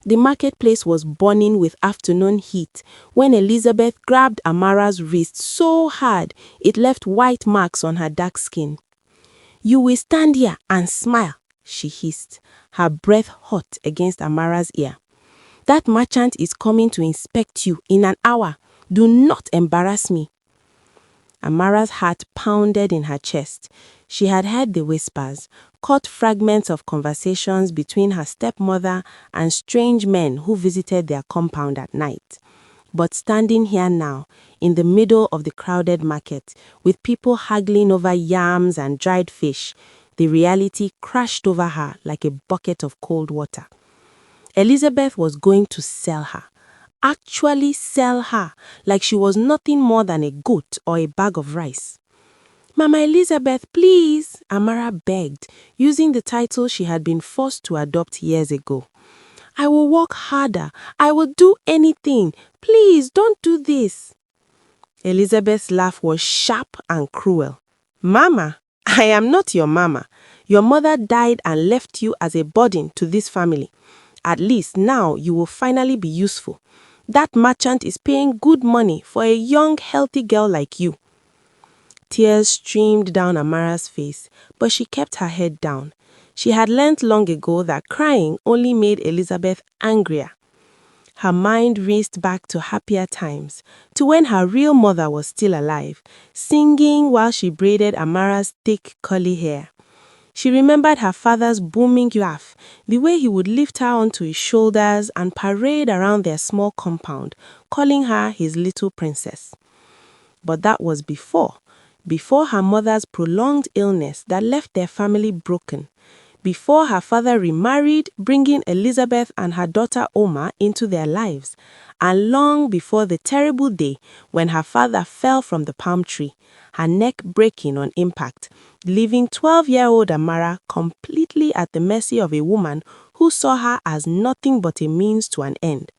The marketplace was burning with afternoon heat when Elizabeth grabbed Amara's wrist so hard it left white marks on her dark skin. "You will stand here and smile," she hissed, her breath hot against Amara's ear. "That merchant is coming to inspect you in an hour. Do not embarrass me." Amara's heart pounded in her chest. She had heard the whispers, caught fragments of conversations between her stepmother and strange men who visited their compound at night. But standing here now, in the middle of the crowded market, with people haggling over yams and dried fish, the reality crashed over her like a bucket of cold water. Elizabeth was going to sell her. Actually sell her, like she was nothing more than a goat or a bag of rice. "Mama Elizabeth, please," Amara begged, using the title she had been forced to adopt years ago. "I will work harder. I will do anything. Please, don't do this." Elizabeth's laugh was sharp and cruel. "Mama, I am not your mama. Your mother died and left you as a burden to this family. At least now you will finally be useful. That merchant is paying good money for a young, healthy girl like you." Tears streamed down Amara's face, but she kept her head down. She had learned long ago that crying only made Elizabeth angrier. Her mind raced back to happier times, to when her real mother was still alive, singing while she braided Amara's thick, curly hair. She remembered her father's booming laugh, the way he would lift her onto his shoulders and parade around their small compound, calling her his little princess. But that was before her mother's prolonged illness that left their family broken, before her father remarried, bringing Elizabeth and her daughter Oma into their lives, and long before the terrible day when her father fell from the palm tree, her neck breaking on impact, leaving 12-year-old Amara completely at the mercy of a woman who saw her as nothing but a means to an end.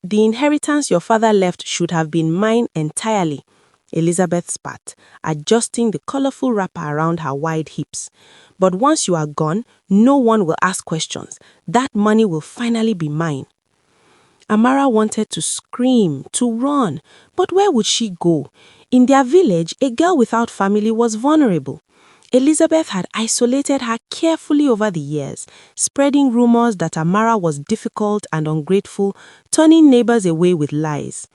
"The inheritance your father left should have been mine entirely," Elizabeth spat, adjusting the colorful wrapper around her wide hips. "But once you are gone, no one will ask questions. That money will finally be mine." Amara wanted to scream, to run, but where would she go? In their village, a girl without family was vulnerable. Elizabeth had isolated her carefully over the years, spreading rumors that Amara was difficult and ungrateful, turning neighbors away with lies.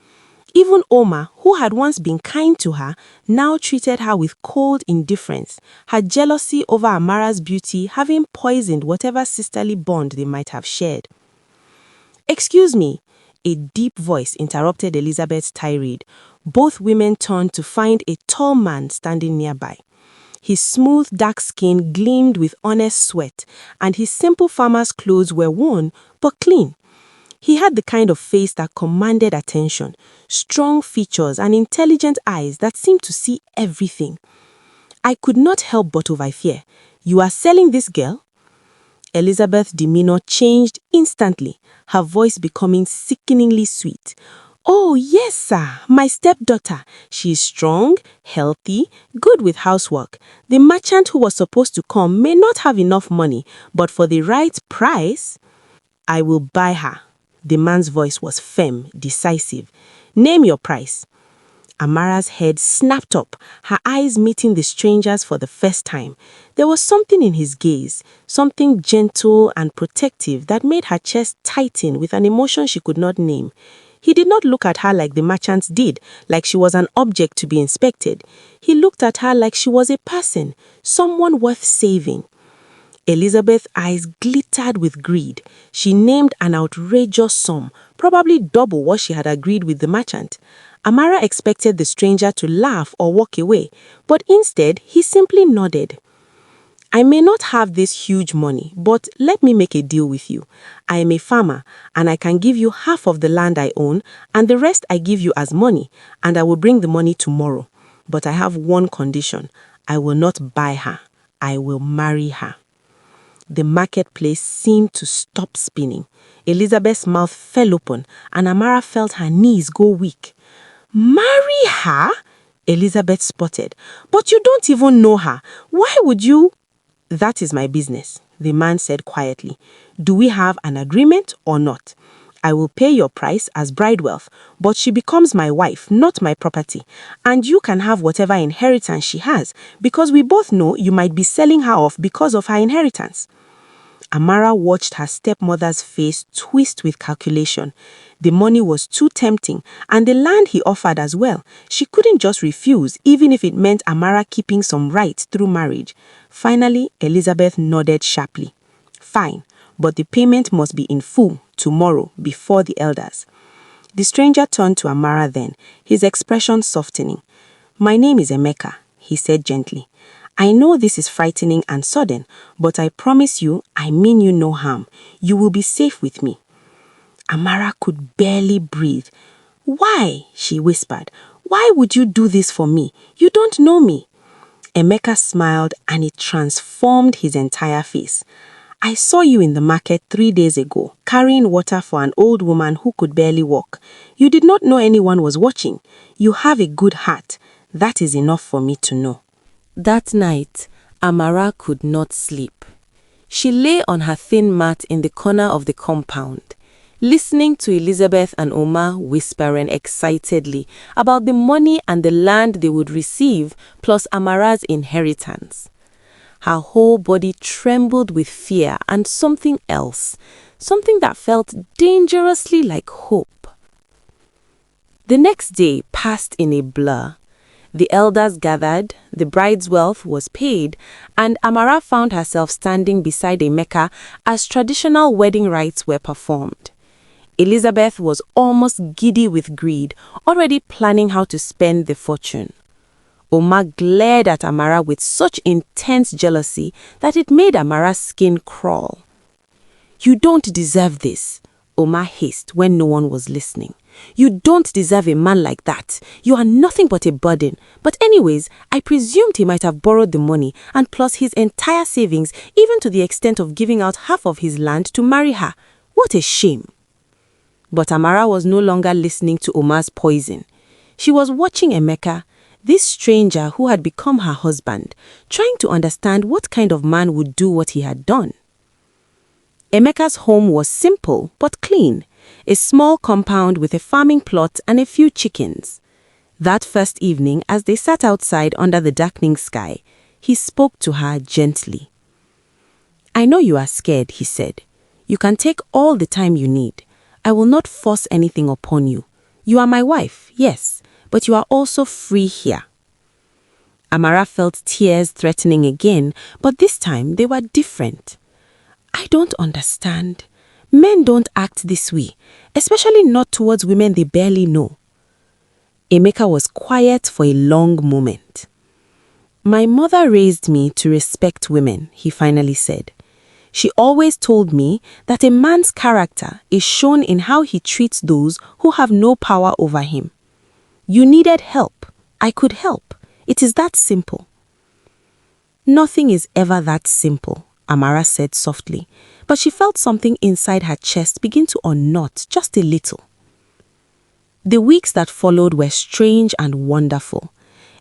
Even Oma, who had once been kind to her, now treated her with cold indifference, her jealousy over Amara's beauty having poisoned whatever sisterly bond they might have shared. "Excuse me," a deep voice interrupted Elizabeth's tirade. Both women turned to find a tall man standing nearby. His smooth, dark skin gleamed with honest sweat, and his simple farmer's clothes were worn but clean. He had the kind of face that commanded attention, strong features and intelligent eyes that seemed to see everything. "I could not help but overhear. You are selling this girl?" Elizabeth's demeanor changed instantly, her voice becoming sickeningly sweet. "Oh, yes, sir, my stepdaughter. She is strong, healthy, good with housework. The merchant who was supposed to come may not have enough money, but for the right price, I will buy her." The man's voice was firm, decisive. "Name your price." Amara's head snapped up, her eyes meeting the stranger's for the first time. There was something in his gaze, something gentle and protective that made her chest tighten with an emotion she could not name. He did not look at her like the merchants did, like she was an object to be inspected. He looked at her like she was a person, someone worth saving. Elizabeth's eyes glittered with greed. She named an outrageous sum, probably double what she had agreed with the merchant. Amara expected the stranger to laugh or walk away, but instead he simply nodded. "I may not have this huge money, but let me make a deal with you. I am a farmer, and I can give you half of the land I own, and the rest I give you as money, and I will bring the money tomorrow. But I have one condition. I will not buy her. I will marry her." The marketplace seemed to stop spinning. Elizabeth's mouth fell open, and Amara felt her knees go weak. "Marry her?" Elizabeth sputtered. "But you don't even know her. Why would you?" "That is my business," the man said quietly. Do we have an agreement or not? I will pay your price as bride wealth, but she becomes my wife, not my property. And you can have whatever inheritance she has, because we both know you might be selling her off because of her inheritance. Amara watched her stepmother's face twist with calculation. The money was too tempting, and the land he offered as well. She couldn't just refuse, even if it meant Amara keeping some rights through marriage. Finally, Elizabeth nodded sharply. Fine, but the payment must be in full tomorrow before the elders. The stranger turned to Amara then, his expression softening. My name is Emeka, he said gently. I know this is frightening and sudden, but I promise you, I mean you no harm. You will be safe with me. Amara could barely breathe. Why? She whispered. Why would you do this for me? You don't know me. Emeka smiled and it transformed his entire face. I saw you in the market 3 days ago, carrying water for an old woman who could barely walk. You did not know anyone was watching. You have a good heart. That is enough for me to know. That night, Amara could not sleep. She lay on her thin mat in the corner of the compound, listening to Elizabeth and Omar whispering excitedly about the money and the land they would receive, plus Amara's inheritance. Her whole body trembled with fear and something else, something that felt dangerously like hope. The next day passed in a blur. The elders gathered, the bride's wealth was paid, and Amara found herself standing beside Emeka as traditional wedding rites were performed. Elizabeth was almost giddy with greed, already planning how to spend the fortune. Omar glared at Amara with such intense jealousy that it made Amara's skin crawl. You don't deserve this, Omar hissed when no one was listening. You don't deserve a man like that. You are nothing but a burden. But anyways, I presumed he might have borrowed the money and plus his entire savings, even to the extent of giving out half of his land to marry her. What a shame. But Amara was no longer listening to Omar's poison. She was watching Emeka, this stranger who had become her husband, trying to understand what kind of man would do what he had done. Emeka's home was simple but clean. A small compound with a farming plot and a few chickens. That first evening, as they sat outside under the darkening sky, he spoke to her gently. I know you are scared, he said. You can take all the time you need. I will not force anything upon you. You are my wife, yes, but you are also free here. Amara felt tears threatening again, but this time they were different. I don't understand. Men don't act this way, especially not towards women they barely know. Emeka was quiet for a long moment. My mother raised me to respect women, he finally said. She always told me that a man's character is shown in how he treats those who have no power over him. You needed help. I could help. It is that simple. Nothing is ever that simple, Amara said softly, but she felt something inside her chest begin to unknot just a little. The weeks that followed were strange and wonderful.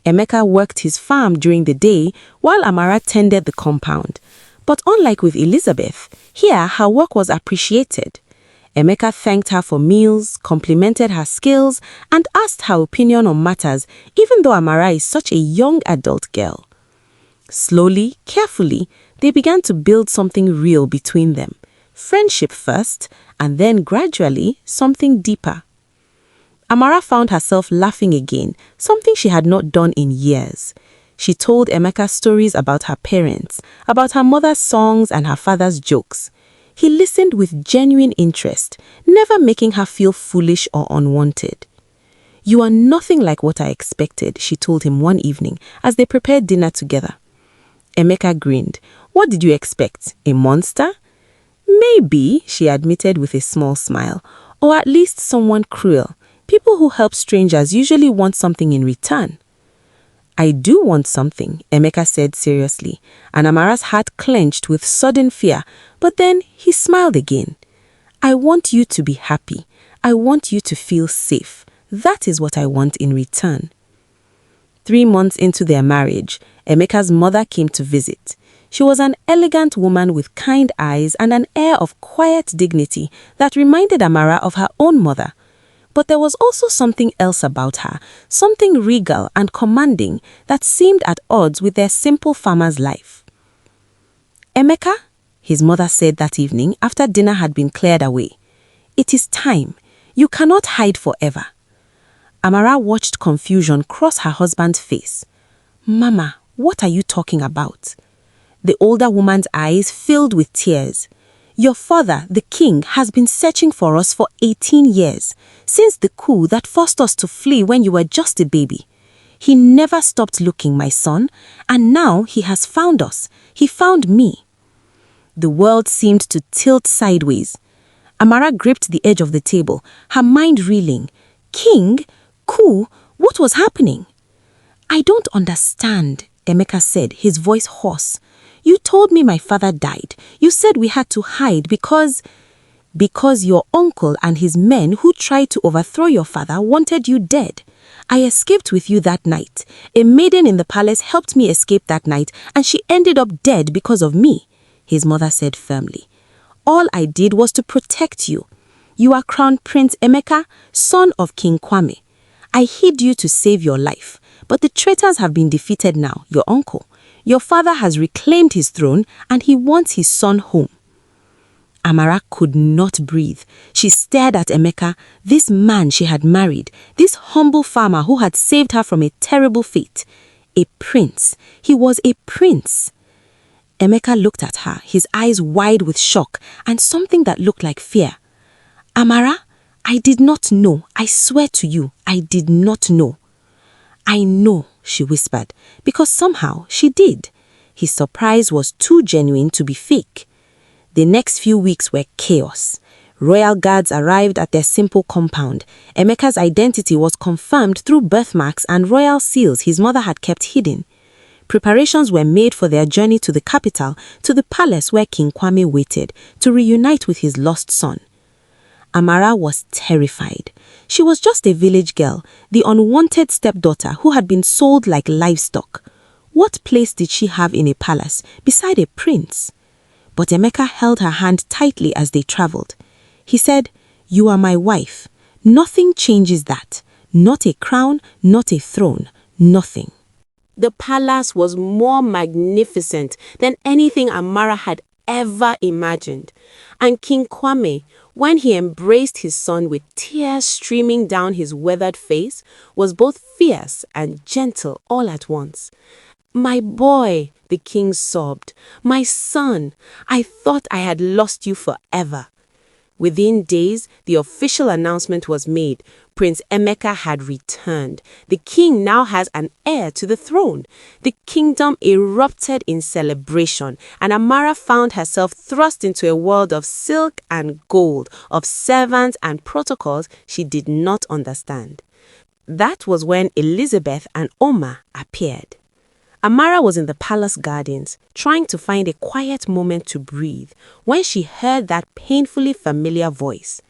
Emeka worked his farm during the day while Amara tended the compound. But unlike with Elizabeth, here her work was appreciated. Emeka thanked her for meals, complimented her skills, and asked her opinion on matters, even though Amara is such a young adult girl. Slowly, carefully, they began to build something real between them. Friendship first, and then gradually, something deeper. Amara found herself laughing again, something she had not done in years. She told Emeka stories about her parents, about her mother's songs and her father's jokes. He listened with genuine interest, never making her feel foolish or unwanted. You are nothing like what I expected, she told him one evening as they prepared dinner together. Emeka grinned. What did you expect? A monster? Maybe, she admitted with a small smile, or at least someone cruel. People who help strangers usually want something in return. I do want something, Emeka said seriously, and Amara's heart clenched with sudden fear, but then he smiled again. I want you to be happy. I want you to feel safe. That is what I want in return. 3 months into their marriage, Emeka's mother came to visit. She was an elegant woman with kind eyes and an air of quiet dignity that reminded Amara of her own mother. But there was also something else about her, something regal and commanding that seemed at odds with their simple farmer's life. "Emeka," his mother said that evening after dinner had been cleared away, "it is time. You cannot hide forever." Amara watched confusion cross her husband's face. "Mama, what are you talking about?" The older woman's eyes filled with tears. "Your father, the king, has been searching for us for 18 years, since the coup that forced us to flee when you were just a baby. He never stopped looking, my son, and now he has found us. He found me." The world seemed to tilt sideways. Amara gripped the edge of the table, her mind reeling. "King? Coup? What was happening?" "I don't understand," Emeka said, his voice hoarse. "You told me my father died. You said we had to hide because your uncle and his men who tried to overthrow your father wanted you dead. I escaped with you that night. A maiden in the palace helped me escape that night, and she ended up dead because of me," his mother said firmly. "All I did was to protect you. You are Crown Prince Emeka, son of King Kwame. I hid you to save your life, but the traitors have been defeated now, your uncle. Your father has reclaimed his throne and he wants his son home." Amara could not breathe. She stared at Emeka, this man she had married, this humble farmer who had saved her from a terrible fate. A prince. He was a prince. Emeka looked at her, his eyes wide with shock and something that looked like fear. "Amara, I did not know. I swear to you, I did not know." "I know," she whispered, because somehow she did. His surprise was too genuine to be fake. The next few weeks were chaos. Royal guards arrived at their simple compound. Emeka's identity was confirmed through birthmarks and royal seals his mother had kept hidden. Preparations were made for their journey to the capital, to the palace where King Kwame waited, to reunite with his lost son. Amara was terrified. She was just a village girl, the unwanted stepdaughter who had been sold like livestock. What place did she have in a palace beside a prince? But Emeka held her hand tightly as they traveled. He said, "You are my wife. Nothing changes that. Not a crown, not a throne, nothing." The palace was more magnificent than anything Amara had ever imagined. And King Kwame, when he embraced his son with tears streaming down his weathered face, was both fierce and gentle all at once. "My boy," the king sobbed, "my son, I thought I had lost you forever." Within days, the official announcement was made. Prince Emeka had returned. The king now has an heir to the throne. The kingdom erupted in celebration, and Amara found herself thrust into a world of silk and gold, of servants and protocols she did not understand. That was when Elizabeth and Oma appeared. Amara was in the palace gardens, trying to find a quiet moment to breathe, when she heard that painfully familiar voice.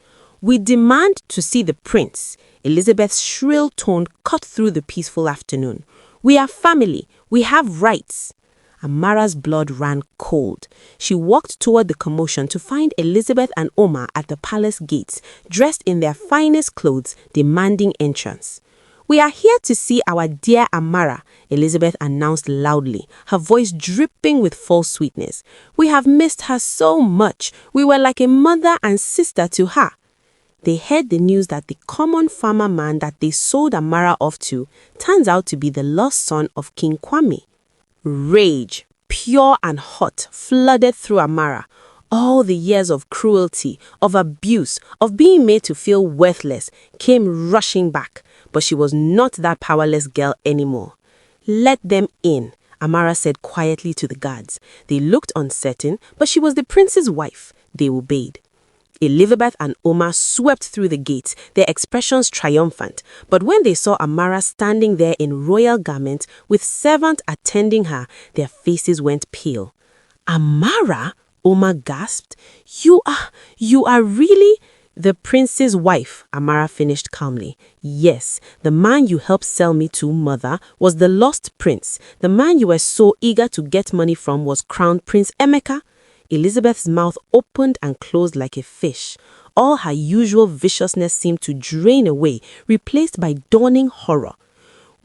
"We demand to see the prince," Elizabeth's shrill tone cut through the peaceful afternoon. "We are family. We have rights." Amara's blood ran cold. She walked toward the commotion to find Elizabeth and Oma at the palace gates, dressed in their finest clothes, demanding entrance. "We are here to see our dear Amara," Elizabeth announced loudly, her voice dripping with false sweetness. "We have missed her so much. We were like a mother and sister to her." They heard the news that the common farmer man that they sold Amara off to turns out to be the lost son of King Kwame. Rage, pure and hot, flooded through Amara. All the years of cruelty, of abuse, of being made to feel worthless came rushing back. But she was not that powerless girl anymore. "Let them in," Amara said quietly to the guards. They looked uncertain, but she was the prince's wife. They obeyed. Elizabeth and Oma swept through the gates, their expressions triumphant. But when they saw Amara standing there in royal garments, with servants attending her, their faces went pale. "Amara?" Oma gasped. You are really..." The prince's wife, Amara finished calmly. Yes, the man you helped sell me to, mother, was the lost prince. The man you were so eager to get money from was Crown Prince Emeka. Elizabeth's mouth opened and closed like a fish. All her usual viciousness seemed to drain away, replaced by dawning horror.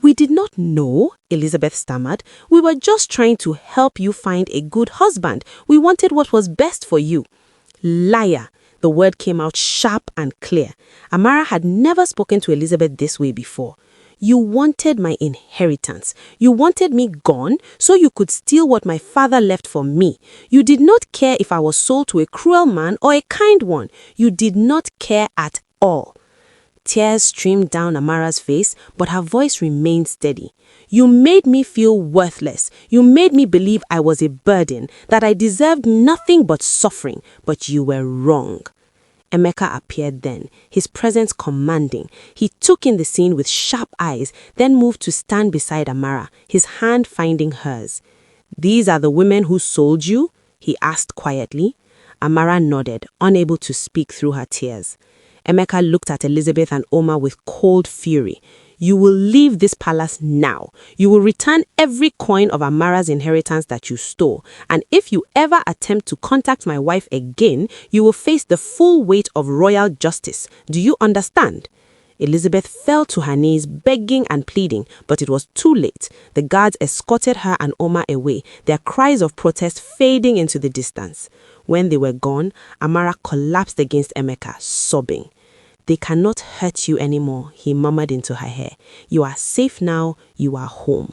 We did not know, Elizabeth stammered. We were just trying to help you find a good husband. We wanted what was best for you. Liar. The word came out sharp and clear. Amara had never spoken to Elizabeth this way before. You wanted my inheritance. You wanted me gone so you could steal what my father left for me. You did not care if I was sold to a cruel man or a kind one. You did not care at all. Tears streamed down Amara's face, but her voice remained steady. You made me feel worthless. You made me believe I was a burden, that I deserved nothing but suffering, but you were wrong. Emeka appeared then, his presence commanding. He took in the scene with sharp eyes, then moved to stand beside Amara, his hand finding hers. These are the women who sold you? He asked quietly. Amara nodded, unable to speak through her tears. Emeka looked at Elizabeth and Oma with cold fury. You will leave this palace now. You will return every coin of Amara's inheritance that you stole. And if you ever attempt to contact my wife again, you will face the full weight of royal justice. Do you understand? Elizabeth fell to her knees, begging and pleading, but it was too late. The guards escorted her and Oma away, their cries of protest fading into the distance. When they were gone, Amara collapsed against Emeka, sobbing. They cannot hurt you anymore, he murmured into her hair. You are safe now, you are home.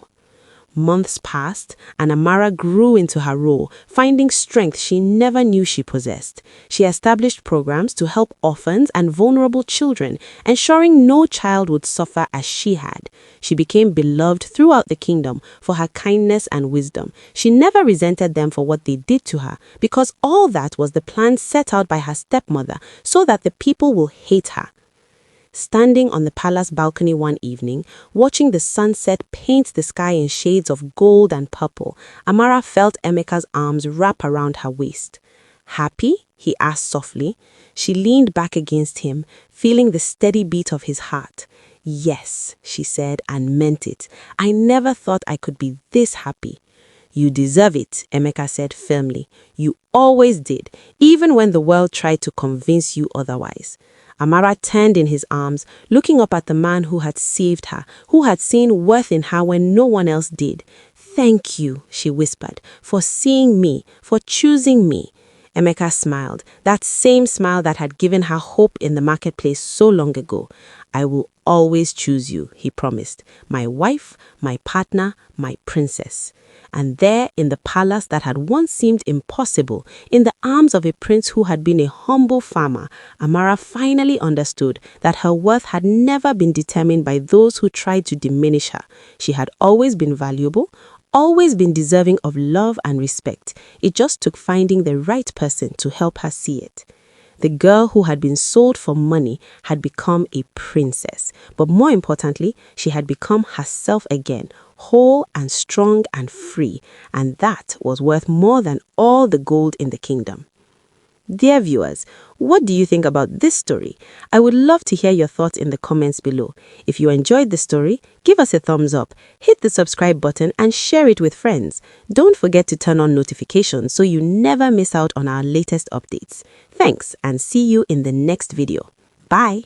Months passed, and Amara grew into her role, finding strength she never knew she possessed. She established programs to help orphans and vulnerable children, ensuring no child would suffer as she had. She became beloved throughout the kingdom for her kindness and wisdom. She never resented them for what they did to her, because all that was the plan set out by her stepmother, so that the people will hate her. Standing on the palace balcony one evening, watching the sunset paint the sky in shades of gold and purple, Amara felt Emeka's arms wrap around her waist. Happy? He asked softly. She leaned back against him, feeling the steady beat of his heart. Yes, she said, and meant it. I never thought I could be this happy. You deserve it, Emeka said firmly. You always did, even when the world tried to convince you otherwise. Amara turned in his arms, looking up at the man who had saved her, who had seen worth in her when no one else did. Thank you, she whispered, for seeing me, for choosing me. Emeka smiled, that same smile that had given her hope in the marketplace so long ago. I will always choose you, he promised. My wife, my partner, my princess. And there, in the palace that had once seemed impossible, in the arms of a prince who had been a humble farmer, Amara finally understood that her worth had never been determined by those who tried to diminish her. She had always been valuable, always been deserving of love and respect. It just took finding the right person to help her see it. The girl who had been sold for money had become a princess. But more importantly, she had become herself again, whole and strong and free. And that was worth more than all the gold in the kingdom. Dear viewers, what do you think about this story? I would love to hear your thoughts in the comments below. If you enjoyed the story, give us a thumbs up, hit the subscribe button and share it with friends. Don't forget to turn on notifications so you never miss out on our latest updates. Thanks and see you in the next video. Bye!